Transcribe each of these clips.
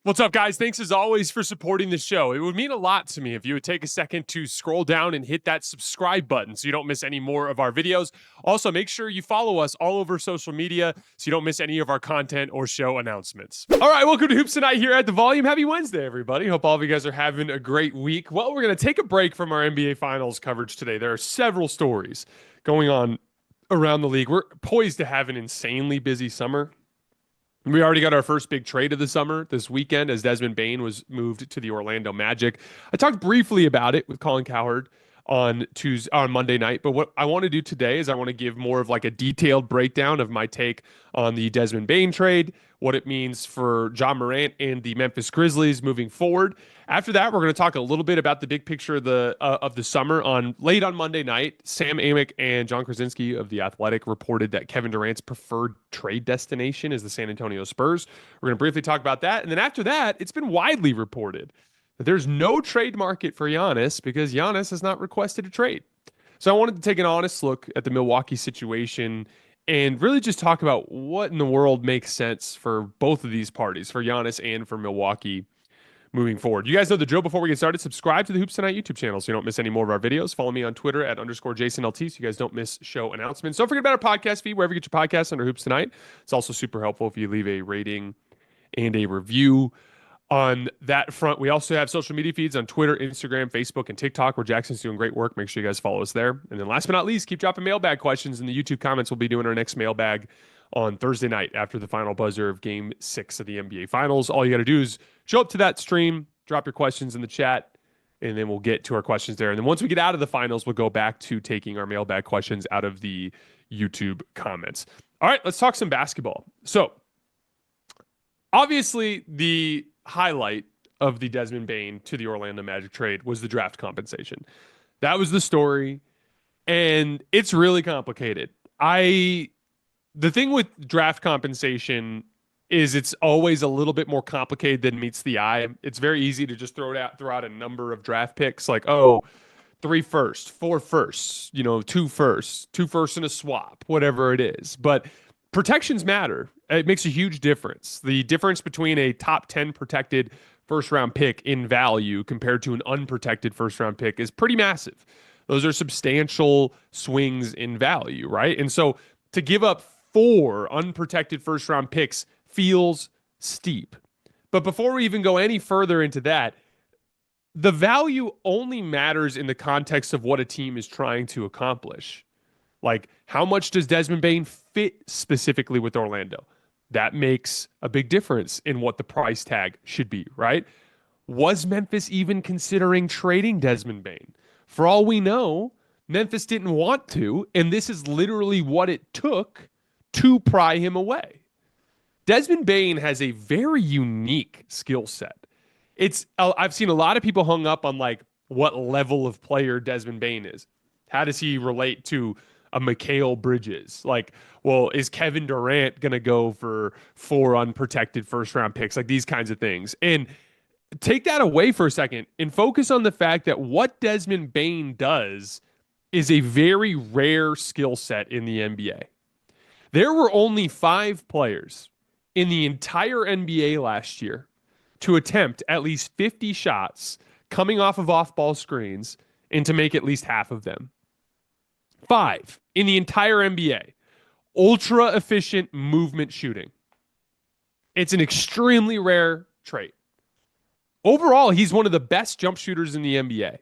What's up, guys? Thanks as always for supporting the show. It would mean a lot to me if you would take a second to scroll down and hit that subscribe button so you don't miss any more of our videos. Also, make sure you follow us all over social media so you don't miss any of our content or show announcements. All right, welcome to Hoops Tonight here at The Volume. Happy Wednesday, everybody. Hope all of you guys are having a great week. Well, we're going to take a break from our NBA Finals coverage today. There are several stories going on around the league. We're poised to have an insanely busy summer. We already got our first big trade of the summer this weekend as Desmond Bane was moved to the Orlando Magic. I talked briefly about it with Colin Cowherd on Monday night, but what I want to do today is I want to give more of like a detailed breakdown of my take on the Desmond Bane trade, what it means for Ja Morant and the Memphis Grizzlies moving forward. After that, we're going to talk a little bit about the big picture of the summer. Late on Monday night, Sam Amick and John Krasinski of The Athletic reported that Kevin Durant's preferred trade destination is the San Antonio Spurs. We're going to briefly talk about that. And then after that, it's been widely reported that there's no trade market for Giannis because Giannis has not requested a trade. So I wanted to take an honest look at the Milwaukee situation and really just talk about what in the world makes sense for both of these parties, for Giannis and for Milwaukee moving forward. You guys know the drill. Before we get started, subscribe to the Hoops Tonight YouTube channel so you don't miss any more of our videos. Follow me on Twitter at _JasonLT so you guys don't miss show announcements. Don't forget about our podcast feed, wherever you get your podcasts under Hoops Tonight. It's also super helpful if you leave a rating and a review. On that front, we also have social media feeds on Twitter, Instagram, Facebook, and TikTok, where Jackson's doing great work. Make sure you guys follow us there. And then last but not least, keep dropping mailbag questions in the YouTube comments. We'll be doing our next mailbag on Thursday night after the final buzzer of Game 6 of the NBA Finals. All you got to do is show up to that stream, drop your questions in the chat, and then we'll get to our questions there. And then once we get out of the finals, we'll go back to taking our mailbag questions out of the YouTube comments. All right, let's talk some basketball. So, obviously, the highlight of the Desmond Bane to the Orlando Magic trade was the draft compensation. That was the story, and it's really complicated. The thing with draft compensation is it's always a little bit more complicated than meets the eye. It's very easy to just throw out a number of draft picks like, 3 firsts, 4 firsts, 2 firsts, 2 firsts and a swap, whatever it is. But protections matter. It makes a huge difference. The difference between a top 10 protected first-round pick in value compared to an unprotected first-round pick is pretty massive. Those are substantial swings in value, right? And so to give up 4 unprotected first-round picks feels steep. But before we even go any further into that, the value only matters in the context of what a team is trying to accomplish. Like, how much does Desmond Bane fit specifically with Orlando? That makes a big difference in what the price tag should be, right? Was Memphis even considering trading Desmond Bane? For all we know, Memphis didn't want to, and this is literally what it took to pry him away. Desmond Bane has a very unique skill set. I've seen a lot of people hung up on like what level of player Desmond Bane is. How does he relate to a Mikal Bridges? Like, well, is Kevin Durant going to go for 4 unprotected first-round picks? Like these kinds of things. And take that away for a second and focus on the fact that what Desmond Bane does is a very rare skill set in the NBA. There were only 5 players in the entire NBA last year to attempt at least 50 shots coming off of off-ball screens and to make at least half of them. 5 in the entire NBA. Ultra efficient movement shooting. It's an extremely rare trait. Overall, he's one of the best jump shooters in the NBA.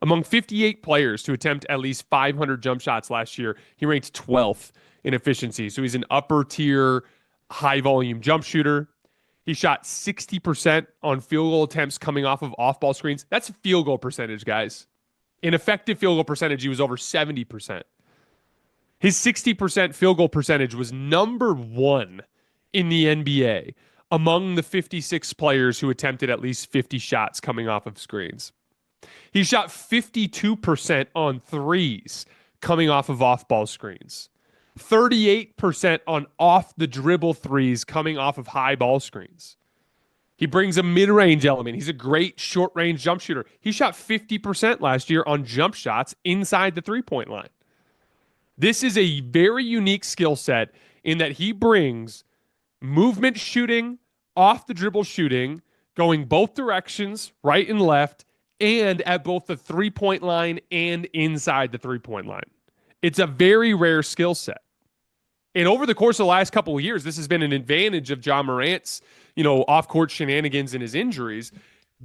Among 58 players to attempt at least 500 jump shots last year, he ranked 12th in efficiency. So he's an upper tier, high volume jump shooter. He shot 60% on field goal attempts coming off of off-ball screens. That's a field goal percentage, guys. In effective field goal percentage, he was over 70%. His 60% field goal percentage was number 1 in the NBA among the 56 players who attempted at least 50 shots coming off of screens. He shot 52% on threes coming off of off-ball screens. 38% on off-the-dribble threes coming off of high ball screens. He brings a mid-range element. He's a great short-range jump shooter. He shot 50% last year on jump shots inside the three-point line. This is a very unique skill set in that he brings movement shooting, off the dribble shooting, going both directions, right and left, and at both the 3-point line and inside the 3-point line. It's a very rare skill set. And over the course of the last couple of years, this has been an advantage of Ja Morant's, off-court shenanigans and his injuries.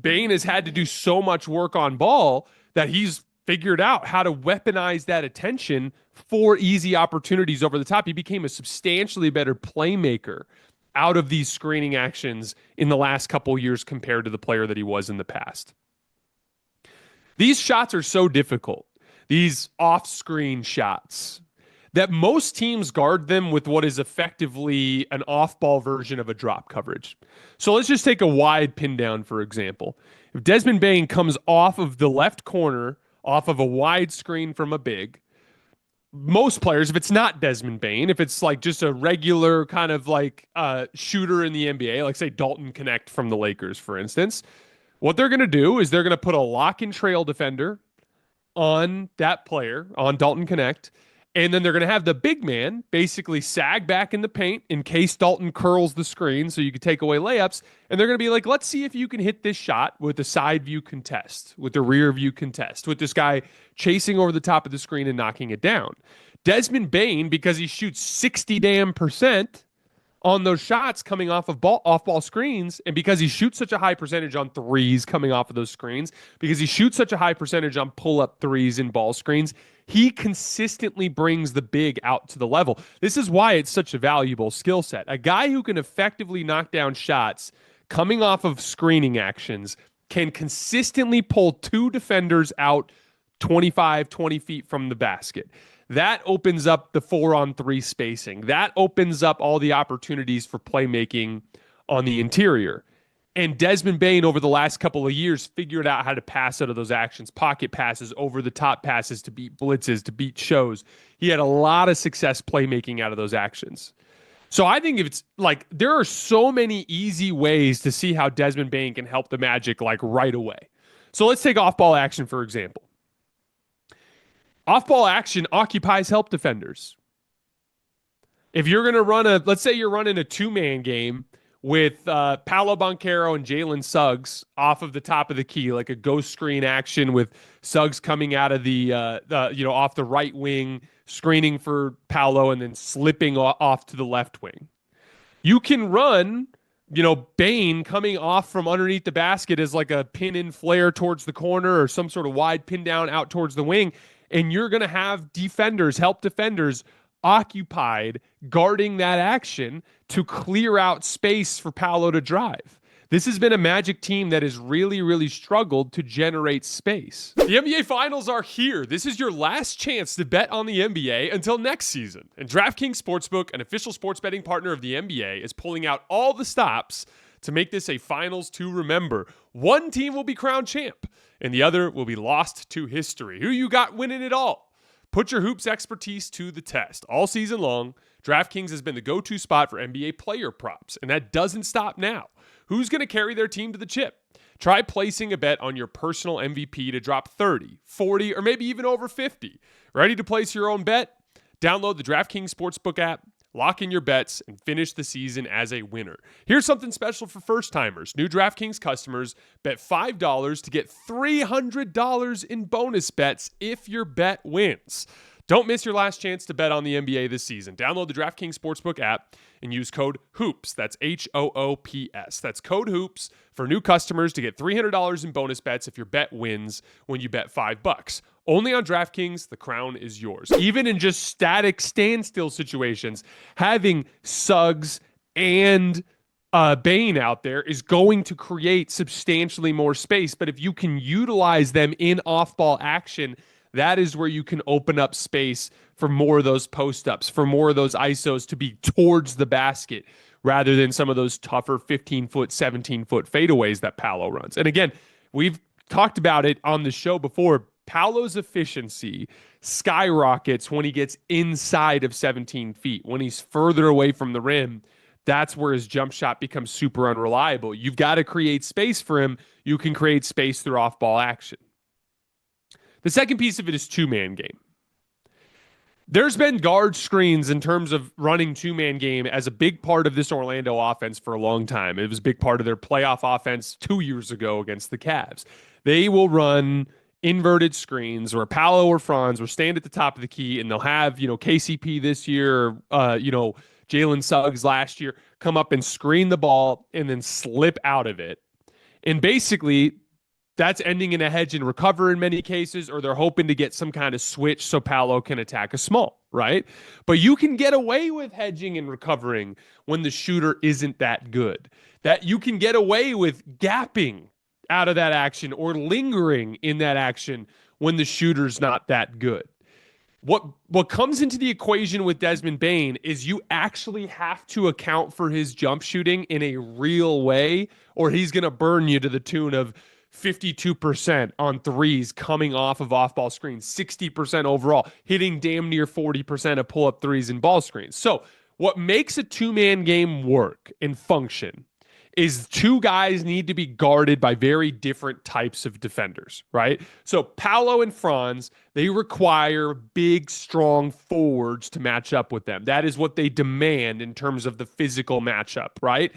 Bane has had to do so much work on ball that he's figured out how to weaponize that attention for easy opportunities over the top. He became a substantially better playmaker out of these screening actions in the last couple of years compared to the player that he was in the past. These shots are so difficult, these off-screen shots, that most teams guard them with what is effectively an off-ball version of a drop coverage. So let's just take a wide pin down, for example. If Desmond Bane comes off of the left corner, off of a wide screen from a big, most players, if it's not Desmond Bane, if it's like just a regular kind of like shooter in the NBA, like say Dalton Connect from the Lakers, for instance, what they're going to do is they're going to put a lock and trail defender on that player, on Dalton Connect, and then they're going to have the big man basically sag back in the paint in case Dalton curls the screen so you can take away layups. And they're going to be like, let's see if you can hit this shot with the side view contest, with the rear view contest, with this guy chasing over the top of the screen and knocking it down. Desmond Bane, because he shoots 60% on those shots coming off of off-ball screens, and because he shoots such a high percentage on threes coming off of those screens, because he shoots such a high percentage on pull-up threes and ball screens, he consistently brings the big out to the level. This is why it's such a valuable skill set. A guy who can effectively knock down shots coming off of screening actions can consistently pull two defenders out 25, 20 feet from the basket. That opens up the 4-on-3 spacing. That opens up all the opportunities for playmaking on the interior. And Desmond Bane, over the last couple of years, figured out how to pass out of those actions, pocket passes, over-the-top passes to beat blitzes, to beat shows. He had a lot of success playmaking out of those actions. So I think if it's like there are so many easy ways to see how Desmond Bane can help the Magic like right away. So let's take off-ball action, for example. Off-ball action occupies help defenders. If you're going to let's say you're running a two-man game with Paolo Banchero and Jalen Suggs off of the top of the key, like a ghost screen action with Suggs coming out of the off the right wing, screening for Paolo and then slipping off to the left wing. You can run, Bane coming off from underneath the basket as like a pin in flare towards the corner or some sort of wide pin down out towards the wing. And you're going to have help defenders occupied guarding that action to clear out space for Paolo to drive. This has been a Magic team that has really, really struggled to generate space. The NBA Finals are here. This is your last chance to bet on the NBA until next season. And DraftKings Sportsbook, an official sports betting partner of the NBA, is pulling out all the stops to make this a Finals to remember. One team will be crowned champ, and the other will be lost to history. Who you got winning it all? Put your hoops expertise to the test. All season long, DraftKings has been the go-to spot for NBA player props, and that doesn't stop now. Who's going to carry their team to the chip? Try placing a bet on your personal MVP to drop 30, 40, or maybe even over 50. Ready to place your own bet? Download the DraftKings Sportsbook app, lock in your bets, and finish the season as a winner. Here's something special for first-timers. New DraftKings customers bet $5 to get $300 in bonus bets if your bet wins. Don't miss your last chance to bet on the NBA this season. Download the DraftKings Sportsbook app and use code HOOPS. That's HOOPS. That's code HOOPS for new customers to get $300 in bonus bets if your bet wins when you bet $5. Only on DraftKings, the crown is yours. Even in just static standstill situations, having Suggs and Bane out there is going to create substantially more space. But if you can utilize them in off-ball action, that is where you can open up space for more of those post-ups, for more of those ISOs to be towards the basket rather than some of those tougher 15-foot, 17-foot fadeaways that Paolo runs. And again, we've talked about it on the show before. Paolo's efficiency skyrockets when he gets inside of 17 feet. When he's further away from the rim, that's where his jump shot becomes super unreliable. You've got to create space for him. You can create space through off-ball action. The second piece of it is two-man game. There's been guard screens in terms of running two-man game as a big part of this Orlando offense for a long time. It was a big part of their playoff offense 2 years ago against the Cavs. They will run inverted screens where Paolo or Franz will stand at the top of the key, and they'll have, KCP this year, Jalen Suggs last year come up and screen the ball and then slip out of it. And basically, that's ending in a hedge and recover in many cases, or they're hoping to get some kind of switch so Paolo can attack a small, right? But you can get away with hedging and recovering when the shooter isn't that good. That you can get away with gapping out of that action or lingering in that action when the shooter's not that good. What comes into the equation with Desmond Bane is you actually have to account for his jump shooting in a real way, or he's going to burn you to the tune of 52% on threes coming off of off-ball screens, 60% overall, hitting damn near 40% of pull-up threes and ball screens. So what makes a two-man game work and function is two guys need to be guarded by very different types of defenders, right? So Paolo and Franz, they require big, strong forwards to match up with them. That is what they demand in terms of the physical matchup, right?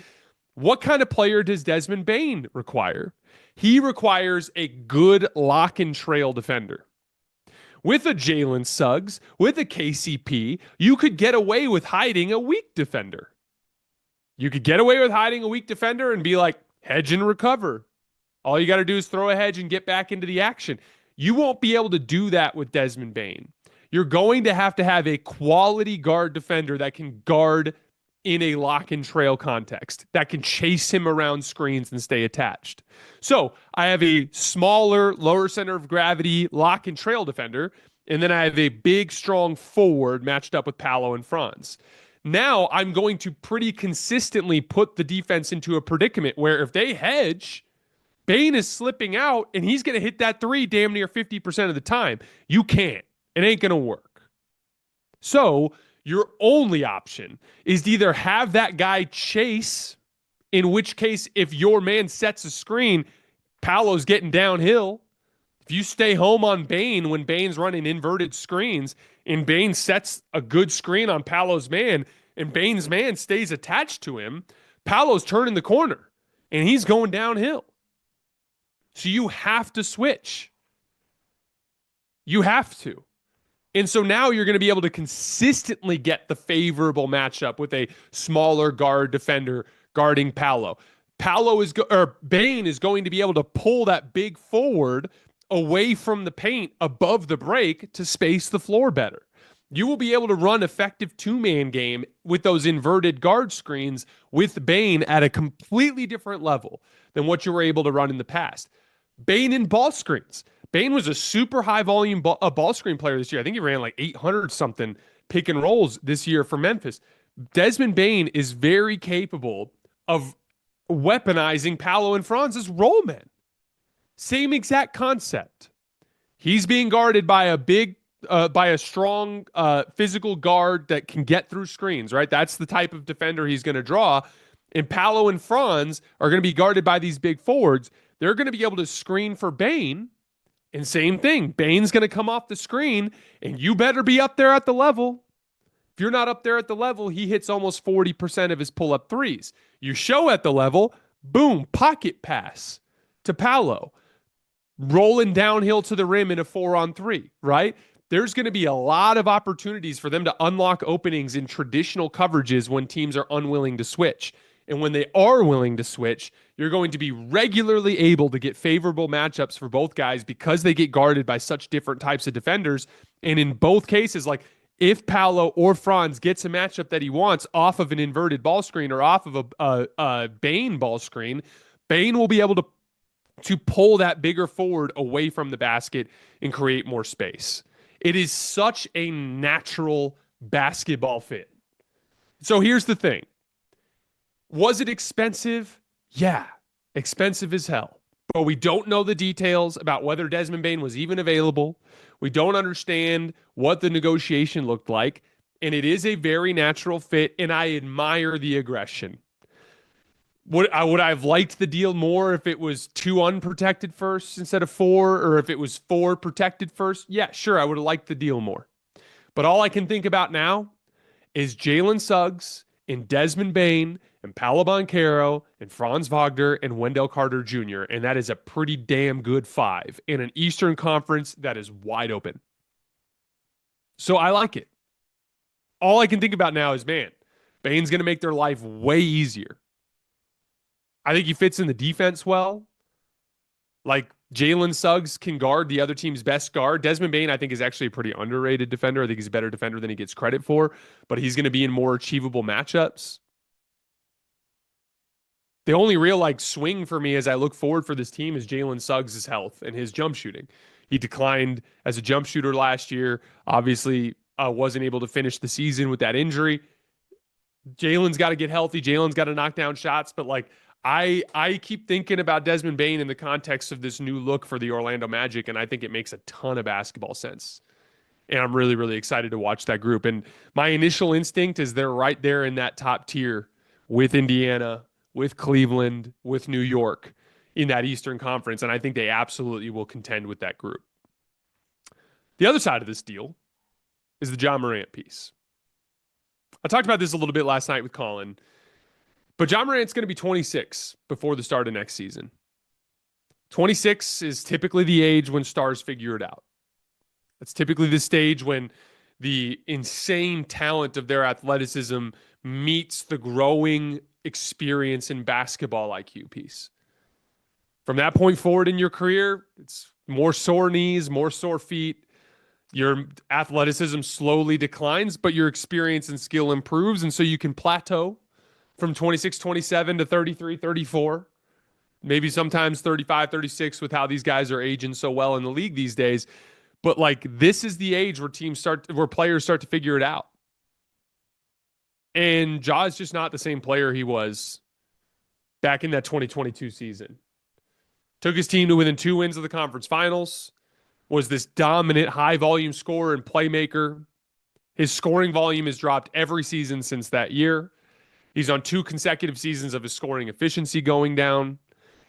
What kind of player does Desmond Bane require? He requires a good lock and trail defender. With a Jalen Suggs, with a KCP, you could get away with hiding a weak defender. You could get away with hiding a weak defender and be like, hedge and recover. All you got to do is throw a hedge and get back into the action. You won't be able to do that with Desmond Bane. You're going to have a quality guard defender that can guard in a lock and trail context, that can chase him around screens and stay attached. So I have a smaller, lower center of gravity lock and trail defender, and then I have a big, strong forward matched up with Paolo and Franz. Now I'm going to pretty consistently put the defense into a predicament where if they hedge, Bane is slipping out and he's going to hit that three damn near 50% of the time. You can't. It ain't going to work. So your only option is to either have that guy chase, in which case if your man sets a screen, Paolo's getting downhill. If you stay home on Bane when Bane's running inverted screens and Bane sets a good screen on Paolo's man and Bane's man stays attached to him, Paolo's turning the corner and he's going downhill. So you have to switch. You have to. And so now you're going to be able to consistently get the favorable matchup with a smaller guard defender guarding Paolo. Bane is going to be able to pull that big forward away from the paint above the break to space the floor better. You will be able to run effective two-man game with those inverted guard screens with Bane at a completely different level than what you were able to run in the past. Bane in ball screens. Bane was a super high volume ball screen player this year. I think he ran like 800 something pick and rolls this year for Memphis. Desmond Bane is very capable of weaponizing Paolo and Franz's roll men. Same exact concept. He's being guarded by a strong physical guard that can get through screens, right? That's the type of defender he's going to draw. And Paolo and Franz are going to be guarded by these big forwards. They're going to be able to screen for Bane. And same thing, Bane's going to come off the screen, and you better be up there at the level. If you're not up there at the level, he hits almost 40% of his pull-up threes. You show at the level, boom, pocket pass to Paolo. Rolling downhill to the rim in a 4-on-3, right? There's going to be a lot of opportunities for them to unlock openings in traditional coverages when teams are unwilling to switch. And when they are willing to switch, you're going to be regularly able to get favorable matchups for both guys because they get guarded by such different types of defenders. And in both cases, like if Paolo or Franz gets a matchup that he wants off of an inverted ball screen or off of a Bane ball screen, Bane will be able to pull that bigger forward away from the basket and create more space. It is such a natural basketball fit. So here's the thing. Was it expensive? Yeah, expensive as hell. But we don't know the details about whether Desmond Bane was even available. We don't understand what the negotiation looked like. And it is a very natural fit, and I admire the aggression. Would I have liked the deal more if it was 2 unprotected firsts instead of 4, or if it was 4 protected first? Yeah, sure, I would have liked the deal more. But all I can think about now is Jalen Suggs and Desmond Bane and Paolo Banchero and Franz Wagner and Wendell Carter Jr. And that is a pretty damn good five in an Eastern Conference that is wide open. So I like it. All I can think about now is, man, Bane's going to make their life way easier. I think he fits in the defense well. Like Jalen Suggs can guard the other team's best guard. Desmond Bane, I think, is actually a pretty underrated defender. I think he's a better defender than he gets credit for, but he's going to be in more achievable matchups. The only real swing for me as I look forward for this team is Jalen Suggs' health and his jump shooting. He declined as a jump shooter last year. Obviously, wasn't able to finish the season with that injury. Jalen's got to get healthy. Jalen's got to knock down shots, but I keep thinking about Desmond Bane in the context of this new look for the Orlando Magic, and I think it makes a ton of basketball sense. And I'm really, really excited to watch that group. And my initial instinct is they're right there in that top tier with Indiana, with Cleveland, with New York in that Eastern Conference, and I think they absolutely will contend with that group. The other side of this deal is the Ja Morant piece. I talked about this a little bit last night with Colin. But Ja Morant's going to be 26 before the start of next season. 26 is typically the age when stars figure it out. That's typically the stage when the insane talent of their athleticism meets the growing experience in basketball IQ piece. From that point forward in your career, it's more sore knees, more sore feet. Your athleticism slowly declines, but your experience and skill improves, and so you can plateau from 26, 27 to 33, 34, maybe sometimes 35, 36 with how these guys are aging so well in the league these days. But this is the age where players start to figure it out. And Ja is just not the same player he was back in that 2022 season. Took his team to within 2 wins of the conference finals, was this dominant high volume scorer and playmaker. His scoring volume has dropped every season since that year. He's on 2 consecutive seasons of his scoring efficiency going down.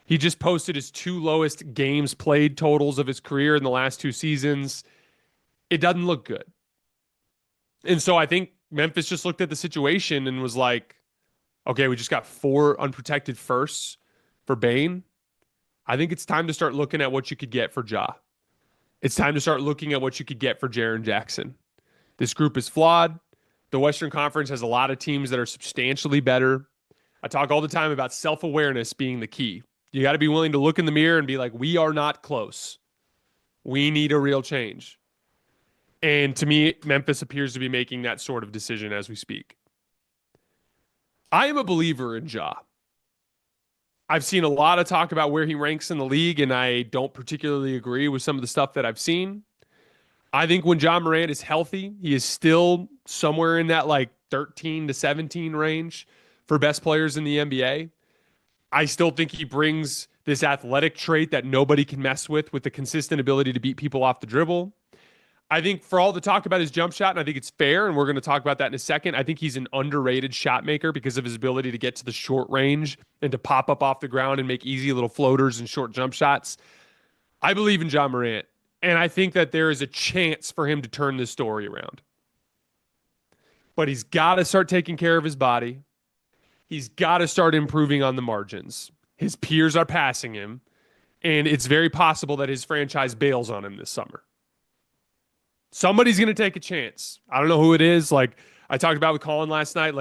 He just posted his 2 lowest games played totals of his career in the last 2 seasons. It doesn't look good. And so I think Memphis just looked at the situation and was like, okay, we just got 4 unprotected firsts for Bane. I think it's time to start looking at what you could get for Ja. It's time to start looking at what you could get for Jaren Jackson. This group is flawed. The Western Conference has a lot of teams that are substantially better. I talk all the time about self-awareness being the key. You got to be willing to look in the mirror and be like, we are not close. We need a real change. And to me, Memphis appears to be making that sort of decision as we speak. I am a believer in Ja. I've seen a lot of talk about where he ranks in the league, and I don't particularly agree with some of the stuff that I've seen. I think when Ja Morant is healthy, he is still somewhere in that 13 to 17 range for best players in the NBA. I still think he brings this athletic trait that nobody can mess with the consistent ability to beat people off the dribble. I think for all the talk about his jump shot, and I think it's fair, and we're going to talk about that in a second, I think he's an underrated shot maker because of his ability to get to the short range and to pop up off the ground and make easy little floaters and short jump shots. I believe in Ja Morant, and I think that there is a chance for him to turn this story around. But he's got to start taking care of his body. He's got to start improving on the margins. His peers are passing him, and it's very possible that his franchise bails on him this summer. Somebody's going to take a chance. I don't know who it is. I talked about with Colin last night.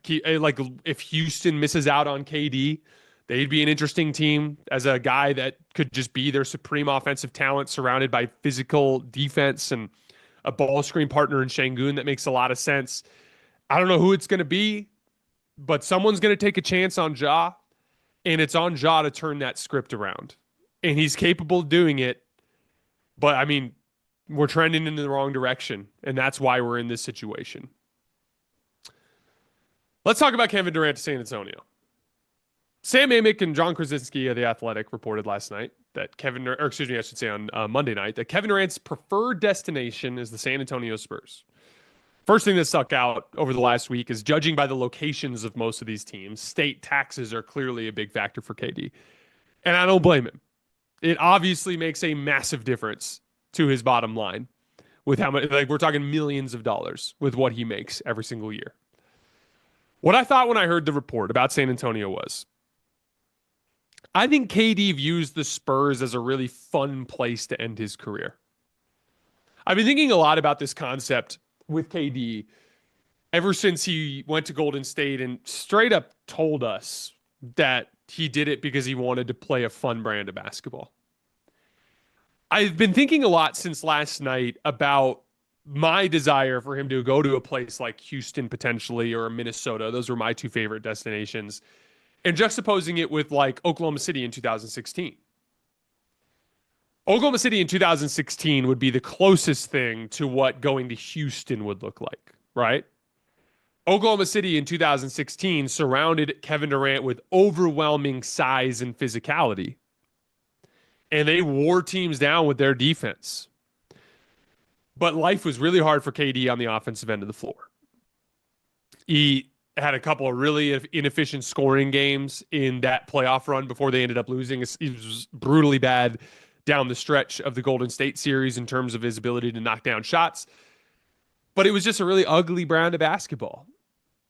If Houston misses out on KD, they'd be an interesting team as a guy that could just be their supreme offensive talent surrounded by physical defense and a ball screen partner in Şengün. That makes a lot of sense. I don't know who it's going to be, but someone's going to take a chance on Ja, and it's on Ja to turn that script around. And he's capable of doing it, but we're trending in the wrong direction, and that's why we're in this situation. Let's talk about Kevin Durant to San Antonio. Sam Amick and John Krasinski of The Athletic reported last night that on Monday night, that Kevin Durant's preferred destination is the San Antonio Spurs. First thing that stuck out over the last week is, judging by the locations of most of these teams, state taxes are clearly a big factor for KD. And I don't blame him. It obviously makes a massive difference to his bottom line with how much, like we're talking millions of dollars with what he makes every single year. What I thought when I heard the report about San Antonio was I think KD views the Spurs as a really fun place to end his career. I've been thinking a lot about this concept with KD ever since he went to Golden State and straight up told us that he did it because he wanted to play a fun brand of basketball. I've been thinking a lot since last night about my desire for him to go to a place like Houston potentially or Minnesota. Those were my two favorite destinations. And juxtaposing it with like Oklahoma City in 2016. Oklahoma City in 2016 would be the closest thing to what going to Houston would look like, right? Oklahoma City in 2016 surrounded Kevin Durant with overwhelming size and physicality. And they wore teams down with their defense. But life was really hard for KD on the offensive end of the floor. He had a couple of really inefficient scoring games in that playoff run before they ended up losing. He was brutally bad down the stretch of the Golden State series in terms of his ability to knock down shots. But it was just a really ugly brand of basketball.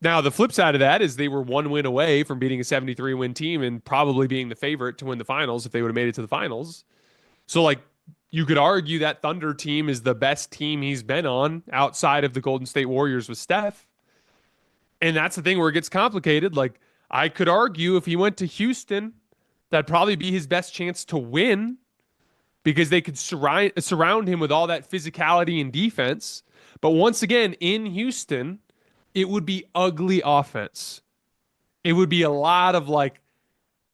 Now, the flip side of that is they were one win away from beating a 73-win team and probably being the favorite to win the finals if they would have made it to the finals. So, like, you could argue that Thunder team is the best team he's been on outside of the Golden State Warriors with Steph. And that's the thing where it gets complicated. Like, I could argue if he went to Houston, that'd probably be his best chance to win because they could surround him with all that physicality and defense. But once again, in Houston, it would be ugly offense. It would be a lot of like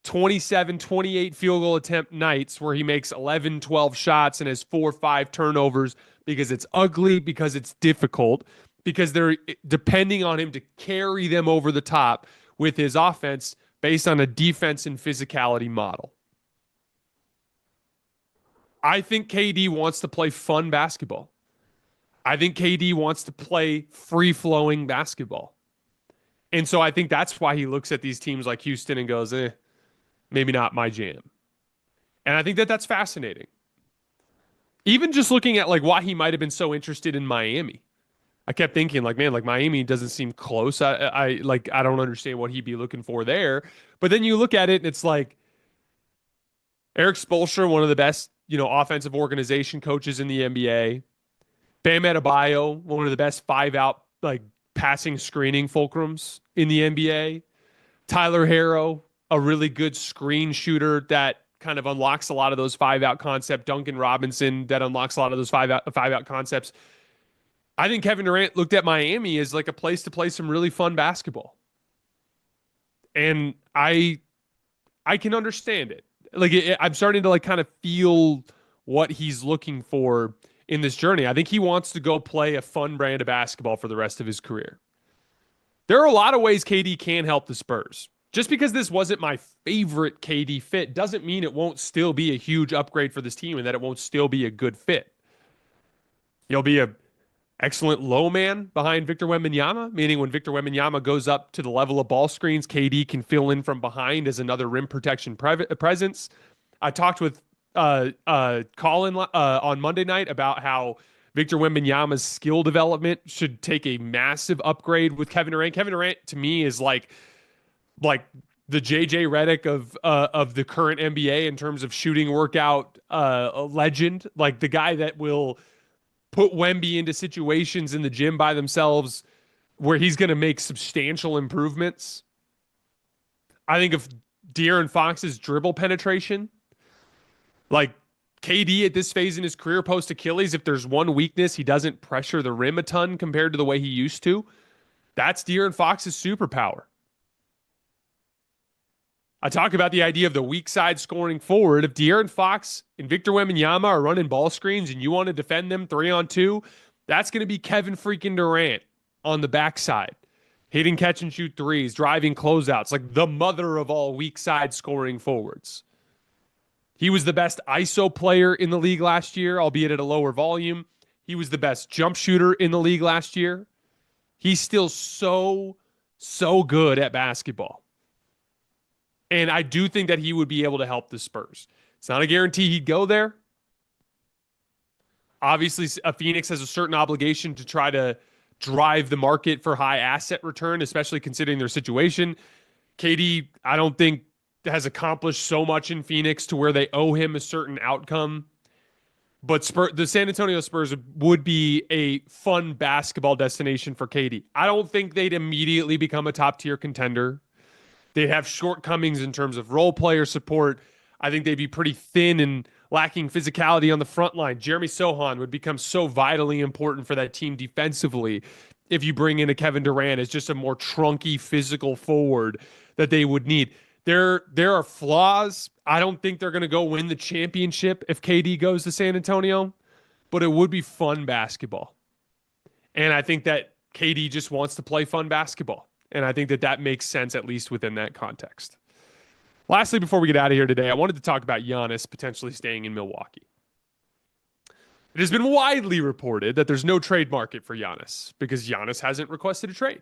27, 28 field goal attempt nights where he makes 11, 12 shots and has 4 or 5 turnovers because it's ugly, because it's difficult, because they're depending on him to carry them over the top with his offense based on a defense and physicality model. I think KD wants to play fun basketball. I think KD wants to play free-flowing basketball. And so I think that's why he looks at these teams like Houston and goes, maybe not my jam. And I think that that's fascinating. Even just looking at like why he might have been so interested in Miami. I kept thinking like, man, like Miami doesn't seem close. I don't understand what he'd be looking for there. But then you look at it and it's like Eric Spoelstra, one of the best, offensive organization coaches in the NBA. Bam Adebayo, one of the best 5-out like passing screening fulcrums in the NBA. Tyler Herro, a really good screen shooter that kind of unlocks a lot of those 5-out concepts. Duncan Robinson that unlocks a lot of those 5-out concepts. I think Kevin Durant looked at Miami as like a place to play some really fun basketball. And I can understand it. Like I'm starting to like kind of feel what he's looking for in this journey. I think he wants to go play a fun brand of basketball for the rest of his career. There are a lot of ways KD can help the Spurs. Just because this wasn't my favorite KD fit doesn't mean it won't still be a huge upgrade for this team and that it won't still be a good fit. He'll be an excellent low man behind Victor Wembanyama, meaning when Victor Wembanyama goes up to the level of ball screens, KD can fill in from behind as another rim protection presence. I talked with Colin on Monday night about how Victor Wembanyama's skill development should take a massive upgrade with Kevin Durant. Kevin Durant to me is like the JJ Redick of the current NBA in terms of shooting workout a legend, like the guy that will put Wemby into situations in the gym by themselves where he's going to make substantial improvements. I think of De'Aaron Fox's dribble penetration. Like KD at this phase in his career post Achilles, if there's one weakness, he doesn't pressure the rim a ton compared to the way he used to. That's De'Aaron Fox's superpower. I talk about the idea of the weak side scoring forward. If De'Aaron Fox and Victor Wembanyama are running ball screens and you want to defend them 3-on-2, that's going to be Kevin freaking Durant on the backside. Hitting catch and shoot threes, driving closeouts, like the mother of all weak side scoring forwards. He was the best ISO player in the league last year, albeit at a lower volume. He was the best jump shooter in the league last year. He's still so good at basketball. And I do think that he would be able to help the Spurs. It's not a guarantee he'd go there. Obviously, a Phoenix has a certain obligation to try to drive the market for high asset return, especially considering their situation. KD, I don't think has accomplished so much in Phoenix to where they owe him a certain outcome. But the San Antonio Spurs would be a fun basketball destination for KD. I don't think they'd immediately become a top tier contender. They'd have shortcomings in terms of role player support. I think they'd be pretty thin and lacking physicality on the front line. Jeremy Sohan would become so vitally important for that team defensively if you bring in a Kevin Durant as just a more trunky physical forward that they would need. There are flaws. I don't think they're going to go win the championship if KD goes to San Antonio, but it would be fun basketball. And I think that KD just wants to play fun basketball. And I think that that makes sense, at least within that context. Lastly, before we get out of here today, I wanted to talk about Giannis potentially staying in Milwaukee. It has been widely reported that there's no trade market for Giannis because Giannis hasn't requested a trade.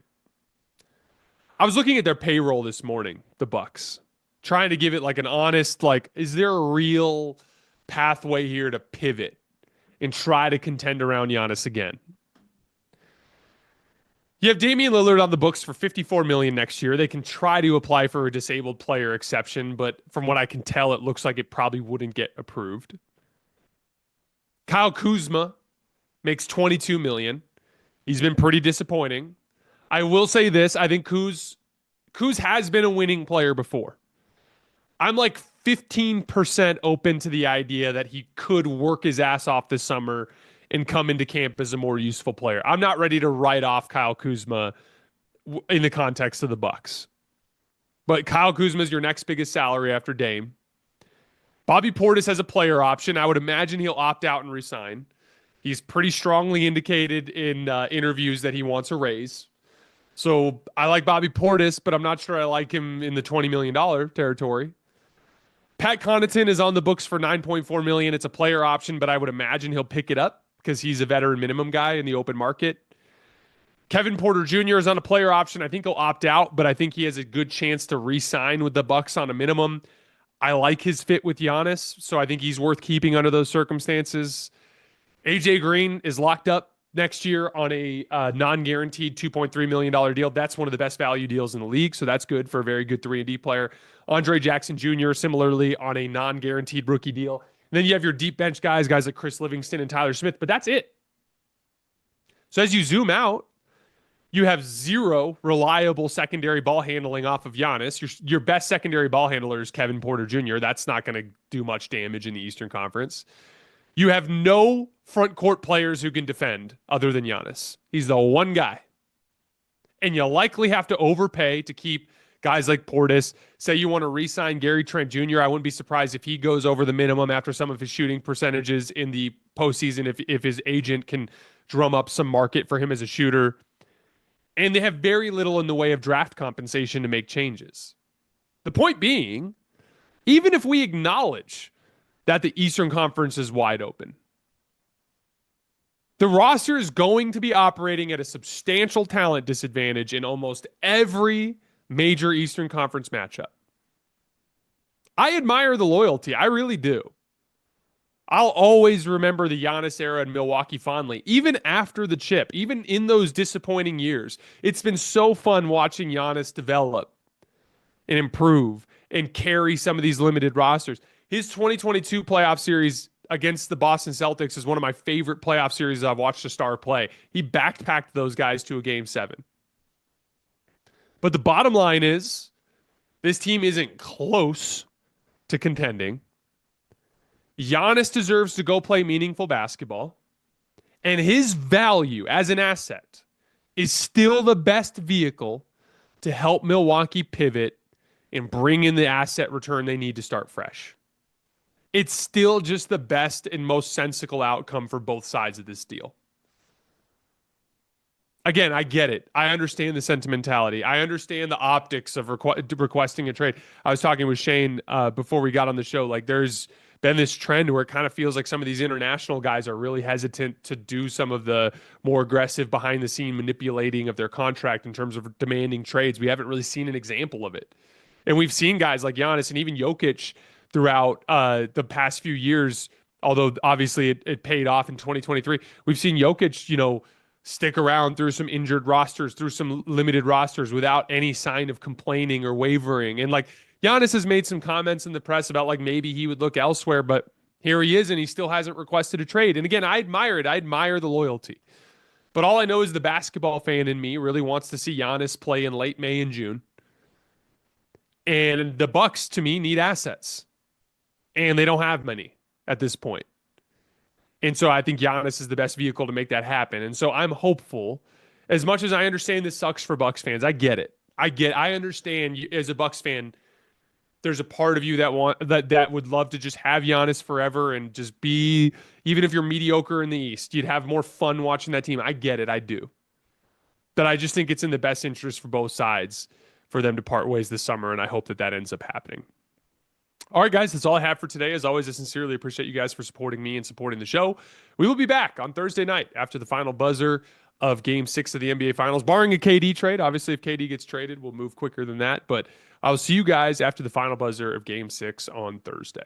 I was looking at their payroll this morning, the Bucks, trying to give it like an honest, like, is there a real pathway here to pivot and try to contend around Giannis again? You have Damian Lillard on the books for $54 million next year. They can try to apply for a disabled player exception, but from what I can tell, it looks like it probably wouldn't get approved. Kyle Kuzma makes $22 million. He's been pretty disappointing. I will say this. I think Kuz has been a winning player before. I'm like 15% open to the idea that he could work his ass off this summer and come into camp as a more useful player. I'm not ready to write off Kyle Kuzma in the context of the Bucks. But Kyle Kuzma is your next biggest salary after Dame. Bobby Portis has a player option. I would imagine he'll opt out and resign. He's pretty strongly indicated in interviews that he wants a raise. So I like Bobby Portis, but I'm not sure I like him in the $20 million territory. Pat Connaughton is on the books for $9.4 million. It's a player option, but I would imagine he'll pick it up because he's a veteran minimum guy in the open market. Kevin Porter Jr. is on a player option. I think he'll opt out, but I think he has a good chance to re-sign with the Bucks on a minimum. I like his fit with Giannis, so I think he's worth keeping under those circumstances. AJ Green is locked up next year on a non-guaranteed $2.3 million deal. That's one of the best value deals in the league, so that's good for a very good 3-and-D player. Andre Jackson Jr. similarly on a non-guaranteed rookie deal. And then you have your deep bench guys like Chris Livingston and Tyler Smith, but that's it. So as you zoom out, you have zero reliable secondary ball handling off of Giannis. Your best secondary ball handler is Kevin Porter Jr. That's not going to do much damage in the Eastern Conference. You have no front court players who can defend other than Giannis. He's the one guy. And you likely have to overpay to keep guys like Portis. Say you want to re-sign Gary Trent Jr. I wouldn't be surprised if he goes over the minimum after some of his shooting percentages in the postseason if his agent can drum up some market for him as a shooter. And they have very little in the way of draft compensation to make changes. The point being, even if we acknowledge that the Eastern Conference is wide open, the roster is going to be operating at a substantial talent disadvantage in almost every major Eastern Conference matchup. I admire the loyalty. I really do. I'll always remember the Giannis era in Milwaukee fondly, even after the chip, even in those disappointing years. It's been so fun watching Giannis develop and improve and carry some of these limited rosters. His 2022 playoff series against the Boston Celtics is one of my favorite playoff series I've watched a star play. He backpacked those guys to a Game 7. But the bottom line is, this team isn't close to contending. Giannis deserves to go play meaningful basketball. And his value as an asset is still the best vehicle to help Milwaukee pivot and bring in the asset return they need to start fresh. It's still just the best and most sensible outcome for both sides of this deal. Again, I get it. I understand the sentimentality. I understand the optics of requesting a trade. I was talking with Shane before we got on the show. Like, there's been this trend where it kind of feels like some of these international guys are really hesitant to do some of the more aggressive behind-the-scene manipulating of their contract in terms of demanding trades. We haven't really seen an example of it. And we've seen guys like Giannis and even Jokic throughout the past few years Although obviously it paid off in 2023. We've seen Jokic, stick around through some injured rosters, through some limited rosters without any sign of complaining or wavering. And like Giannis has made some comments in the press about like maybe he would look elsewhere, but here he is and he still hasn't requested a trade. And again, I admire it. I admire the loyalty. But all I know is the basketball fan in me really wants to see Giannis play in late May and June. And the Bucks, to me, need assets. And they don't have many at this point. And so I think Giannis is the best vehicle to make that happen. And so I'm hopeful. As much as I understand this sucks for Bucks fans, I get it. I understand as a Bucks fan, there's a part of you that would love to just have Giannis forever and just be, even if you're mediocre in the East, you'd have more fun watching that team. I get it, I do. But I just think it's in the best interest for both sides for them to part ways this summer, and I hope that ends up happening. All right, guys, that's all I have for today. As always, I sincerely appreciate you guys for supporting me and supporting the show. We will be back on Thursday night after the final buzzer of Game 6 of the NBA Finals, barring a KD trade. Obviously, if KD gets traded, we'll move quicker than that. But I'll see you guys after the final buzzer of Game 6 on Thursday.